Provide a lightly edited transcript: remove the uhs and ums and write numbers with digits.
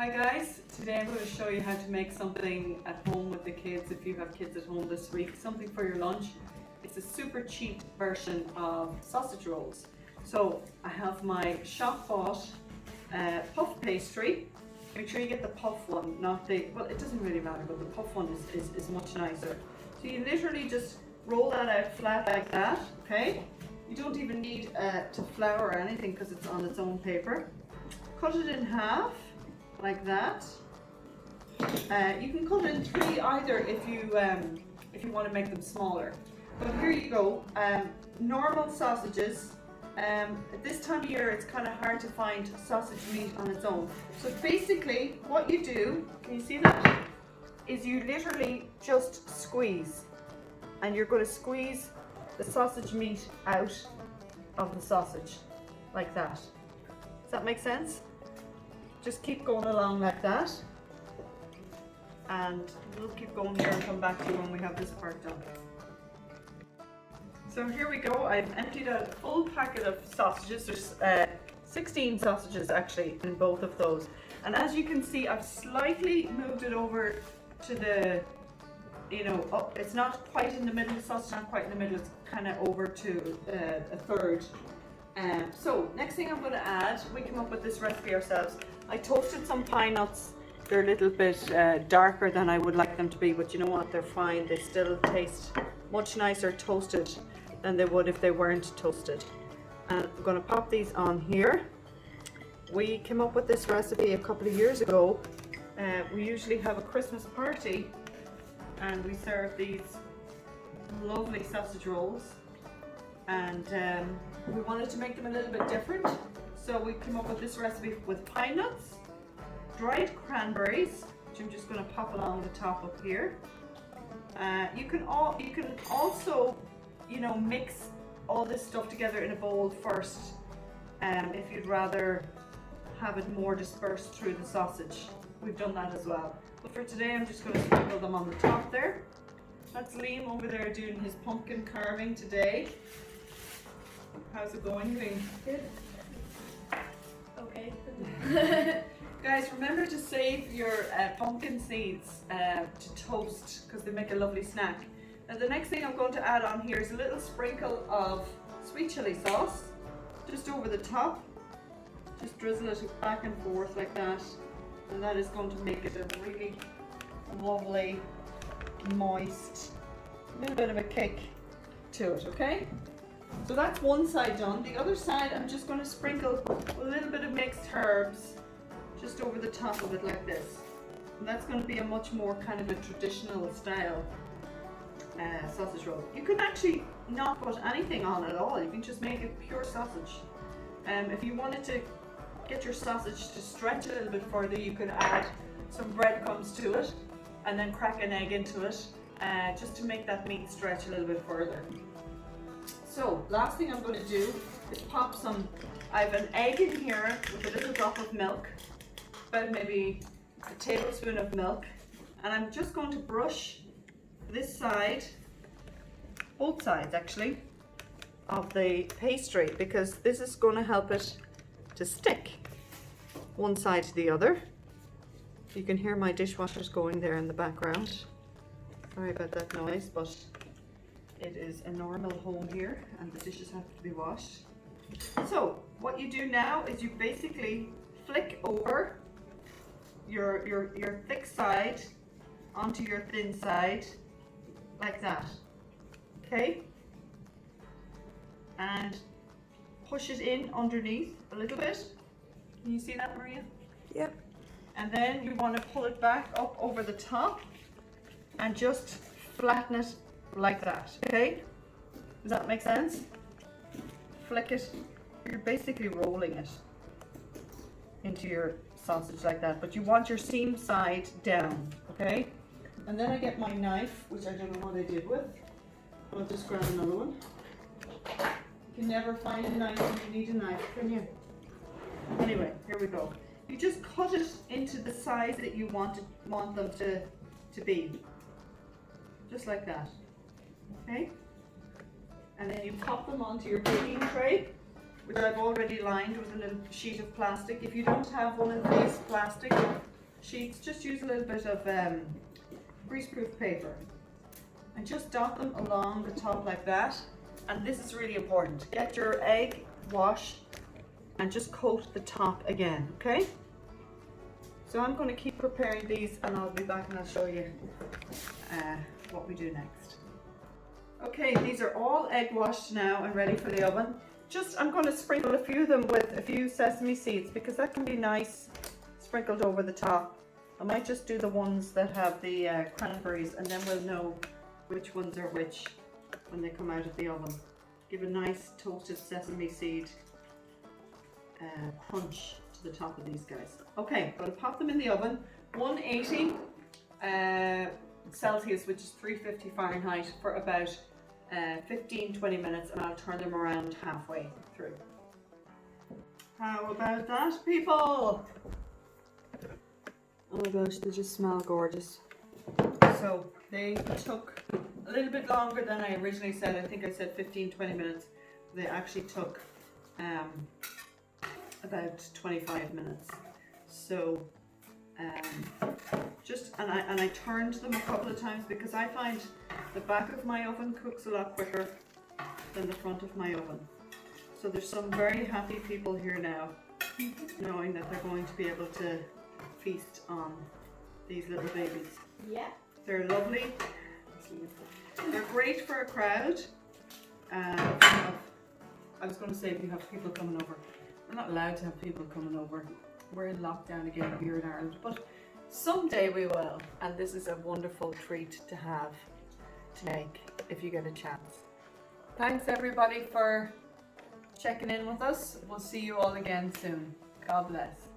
Hi guys, today I'm going to show you how to make something at home with the kids if you have kids at home this week, something for your lunch. It's a super cheap version of sausage rolls. So I have my shop bought puff pastry. Make sure you get the puff one, not the, well it doesn't really matter, but the puff one is much nicer. So you literally just roll that out flat like that, okay? You don't even need to flour or anything because it's on its own paper. Cut it in half like that. You can cut it in three either if you want to make them smaller. But here you go. Normal sausages. At this time of year, it's kind of hard to find sausage meat on its own. So basically, what you do, can you see that? Is you literally just squeeze, and you're going to squeeze the sausage meat out of the sausage like that. Does that make sense? Just keep going along like that, and we'll keep going here and come back to you when we have this part done. So here we go. I've emptied out a full packet of sausages. There's 16 sausages actually in both of those, and as you can see, I've slightly moved it over to the, it's not quite in the middle. The sausage not quite in the middle. It's kind of over to a third. So next thing I'm going to add, we came up with this recipe ourselves. I toasted some pine nuts. They're a little bit darker than I would like them to be, but you know what, they're fine. They still taste much nicer toasted than they would if they weren't toasted. And I'm going to pop these on here. We came up with this recipe a couple of years ago. We usually have a Christmas party and we serve these lovely sausage rolls, and we wanted to make them a little bit different, so we came up with this recipe with pine nuts, dried cranberries, which I'm just going to pop along the top up here. You can also, mix all this stuff together in a bowl first, if you'd rather have it more dispersed through the sausage. We've done that as well. But for today, I'm just going to sprinkle them on the top there. That's Liam over there doing his pumpkin carving today. How's it going, Liam? Good. Okay. Guys, remember to save your pumpkin seeds to toast, because they make a lovely snack. Now the next thing I'm going to add on here is a little sprinkle of sweet chili sauce, just over the top. Just drizzle it back and forth like that, and that is going to make it a really lovely, moist, little bit of a kick to it, okay? So that's one side done. The other side, I'm just going to sprinkle a little bit of mixed herbs just over the top of it like this. And that's going to be a much more kind of a traditional style sausage roll. You can actually not put anything on at all. You can just make it pure sausage. If you wanted to get your sausage to stretch a little bit further, you could add some breadcrumbs to it and then crack an egg into it, just to make that meat stretch a little bit further. So last thing I'm going to do is pop some, I have an egg in here with a little drop of milk, about maybe a tablespoon of milk, and I'm just going to brush this side, both sides actually, of the pastry, because this is going to help it to stick one side to the other. You can hear my dishwasher's going there in the background. Sorry about that noise, but it is a normal home here and the dishes have to be washed. So what you do now is you basically flick over your thick side onto your thin side like that, okay? And push it in underneath a little bit. Can you see that, Maria? Yep. And then you want to pull it back up over the top and just flatten it like that, okay? Does that make sense? Flick it. You're basically rolling it into your sausage like that, but you want your seam side down, okay? And then I get my knife, which I don't know what I did with. I'll just grab another one. You can never find a knife when you need a knife, can you? Anyway, here we go. You just cut it into the size that you want them to be. Just like that. Okay? And then you pop them onto your baking tray, which I've already lined with a little sheet of plastic. If you don't have one of these plastic sheets, just use a little bit of greaseproof paper and just dot them along the top like that. And this is really important. Get your egg wash and just coat the top again, okay? So I'm going to keep preparing these and I'll be back and I'll show you what we do next. Okay, these are all egg washed now and ready for the oven. I'm going to sprinkle a few of them with a few sesame seeds because that can be nice sprinkled over the top. I might just do the ones that have the cranberries, and then we'll know which ones are which when they come out of the oven. Give a nice toasted sesame seed crunch to the top of these guys. Okay, I'm going to pop them in the oven, 180 Celsius, which is 350 Fahrenheit, for about 15-20 minutes, and I'll turn them around halfway through. How about that, people? Oh my gosh, they just smell gorgeous. So they took a little bit longer than I originally said. I think I said 15-20 minutes. They actually took about 25 minutes. So and I turned them a couple of times because I find the back of my oven cooks a lot quicker than the front of my oven. So there's some very happy people here now, knowing that they're going to be able to feast on these little babies. Yeah. They're lovely. They're great for a crowd. I was going to say if you have people coming over. We're not allowed to have people coming over. We're in lockdown again here in Ireland, but someday we will. And this is a wonderful treat to have, to make, if you get a chance. Thanks everybody for checking in with us. We'll see you all again soon. God bless.